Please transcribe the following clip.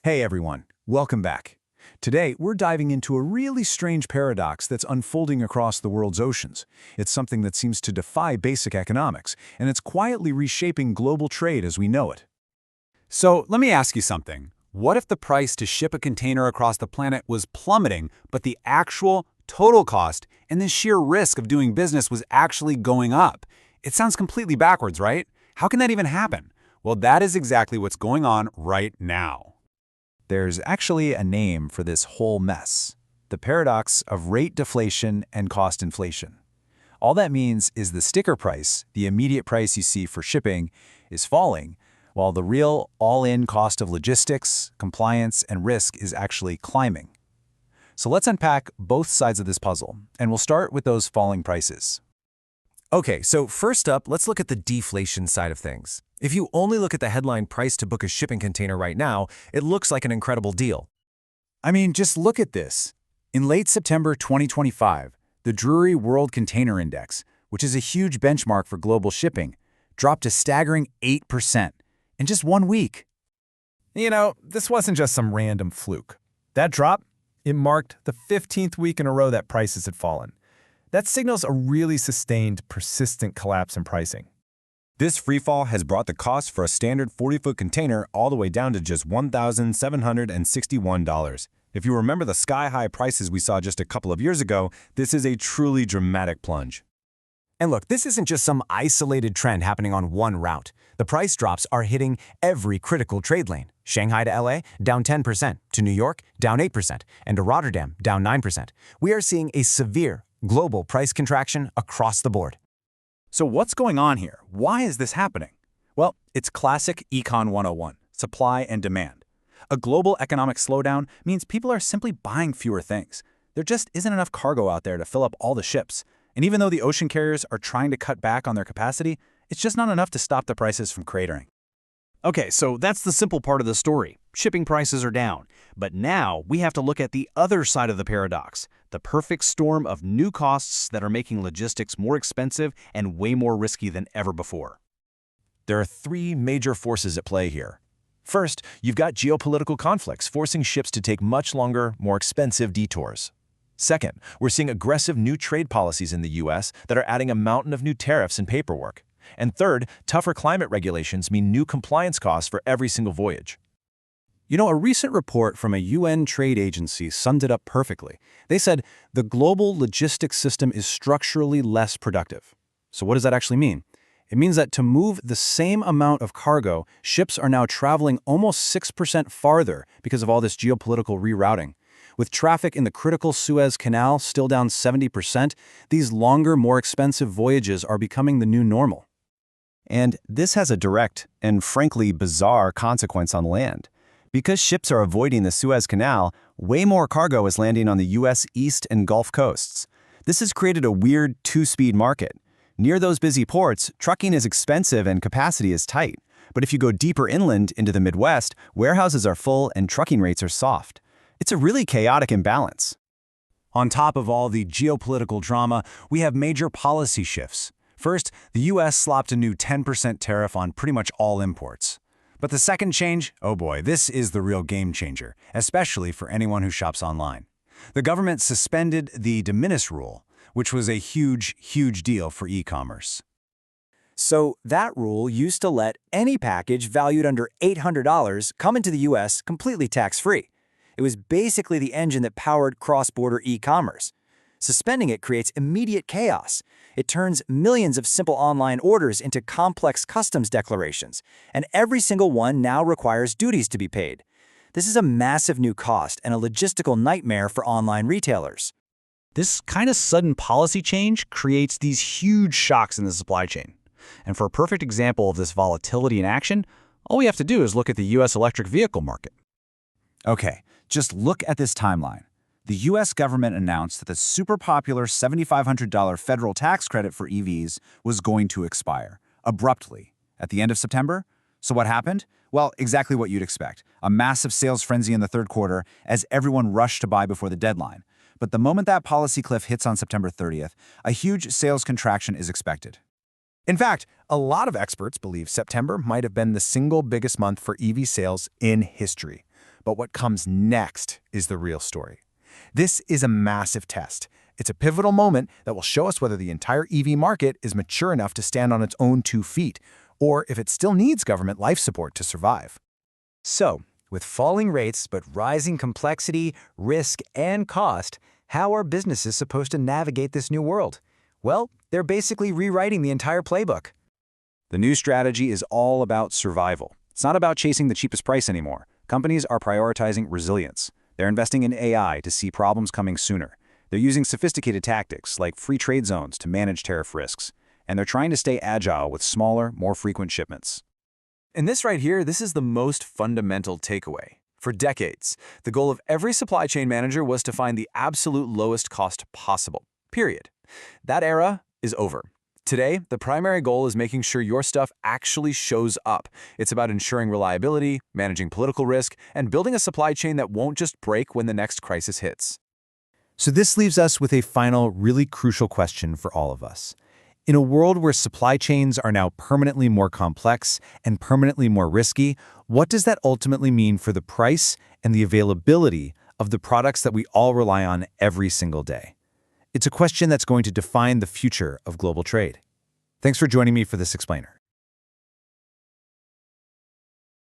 Hey everyone, welcome back. Today, we're diving into a really strange paradox that's unfolding across the world's oceans. It's something that seems to defy basic economics, and it's quietly reshaping global trade as we know it. So let me ask you something. What if the price to ship a container across the planet was plummeting, but the actual total cost and the sheer risk of doing business was actually going up? It sounds completely backwards, right? How can that even happen? Well, that is exactly what's going on right now. There's actually a name for this whole mess: the paradox of rate deflation and cost inflation. All that means is the sticker price, the immediate price you see for shipping, is falling, while the real all-in cost of logistics, compliance, and risk is actually climbing. So let's unpack both sides of this puzzle, and we'll start with those falling prices. Okay, so first up, let's look at the deflation side of things. If you only look at the headline price to book a shipping container right now, it looks like an incredible deal. I mean, just look at this. In late September 2025, the Drewry World Container Index, which is a huge benchmark for global shipping, dropped a staggering 8% in just 1 week. You know, this wasn't just some random fluke. That drop, it marked the 15th week in a row that prices had fallen. That signals a really sustained, persistent collapse in pricing. This freefall has brought the cost for a standard 40-foot container all the way down to just $1,761. If you remember the sky-high prices we saw just a couple of years ago, this is a truly dramatic plunge. And look, this isn't just some isolated trend happening on one route. The price drops are hitting every critical trade lane. Shanghai to LA, down 10%, to New York, down 8%, and to Rotterdam, down 9%. We are seeing a severe global price contraction across the board. So what's going on here? Why is this happening? Well, it's classic Econ 101, supply and demand. A global economic slowdown means people are simply buying fewer things. There just isn't enough cargo out there to fill up all the ships. And even though the ocean carriers are trying to cut back on their capacity, it's just not enough to stop the prices from cratering. Okay, so that's the simple part of the story. Shipping prices are down. But now we have to look at the other side of the paradox, the perfect storm of new costs that are making logistics more expensive and way more risky than ever before. There are three major forces at play here. First, you've got geopolitical conflicts forcing ships to take much longer, more expensive detours. Second, we're seeing aggressive new trade policies in the U.S. that are adding a mountain of new tariffs and paperwork. And third, tougher climate regulations mean new compliance costs for every single voyage. You know, a recent report from a UN trade agency summed it up perfectly. They said the global logistics system is structurally less productive. So what does that actually mean? It means that to move the same amount of cargo, ships are now traveling almost 6% farther because of all this geopolitical rerouting. With traffic in the critical Suez Canal still down 70%, these longer, more expensive voyages are becoming the new normal. And this has a direct and frankly bizarre consequence on land. Because ships are avoiding the Suez Canal, way more cargo is landing on the U.S. East and Gulf coasts. This has created a weird two-speed market. Near those busy ports, trucking is expensive and capacity is tight. But if you go deeper inland into the Midwest, warehouses are full and trucking rates are soft. It's a really chaotic imbalance. On top of all the geopolitical drama, we have major policy shifts. First, the U.S. slopped a new 10% tariff on pretty much all imports. But the second change, oh boy, this is the real game changer, especially for anyone who shops online. The government suspended the de minimis rule, which was a huge deal for e-commerce. So that rule used to let any package valued under $800 come into the U.S. completely tax-free. It was basically the engine that powered cross-border e-commerce. Suspending it creates immediate chaos. It turns millions of simple online orders into complex customs declarations, and every single one now requires duties to be paid. This is a massive new cost and a logistical nightmare for online retailers. This kind of sudden policy change creates these huge shocks in the supply chain. And for a perfect example of this volatility in action, all we have to do is look at the U.S. electric vehicle market. Okay, just look at this timeline. The U.S. government announced that the super popular $7,500 federal tax credit for EVs was going to expire, abruptly, at the end of September. So what happened? Well, exactly what you'd expect. A massive sales frenzy in the third quarter as everyone rushed to buy before the deadline. But the moment that policy cliff hits on September 30th, a huge sales contraction is expected. In fact, a lot of experts believe September might have been the single biggest month for EV sales in history. But what comes next is the real story. This is a massive test. It's a pivotal moment that will show us whether the entire EV market is mature enough to stand on its own 2 feet, or if it still needs government life support to survive. So, with falling rates but rising complexity, risk, and cost, how are businesses supposed to navigate this new world? Well, they're basically rewriting the entire playbook. The new strategy is all about survival. It's not about chasing the cheapest price anymore. Companies are prioritizing resilience. They're investing in AI to see problems coming sooner. They're using sophisticated tactics like free trade zones to manage tariff risks. And they're trying to stay agile with smaller, more frequent shipments. And this right here, this is the most fundamental takeaway. For decades, the goal of every supply chain manager was to find the absolute lowest cost possible, period. That era is over. Today, the primary goal is making sure your stuff actually shows up. It's about ensuring reliability, managing political risk, and building a supply chain that won't just break when the next crisis hits. So this leaves us with a final, really crucial question for all of us. In a world where supply chains are now permanently more complex and permanently more risky, what does that ultimately mean for the price and the availability of the products that we all rely on every single day? It's a question that's going to define the future of global trade. Thanks for joining me for this explainer.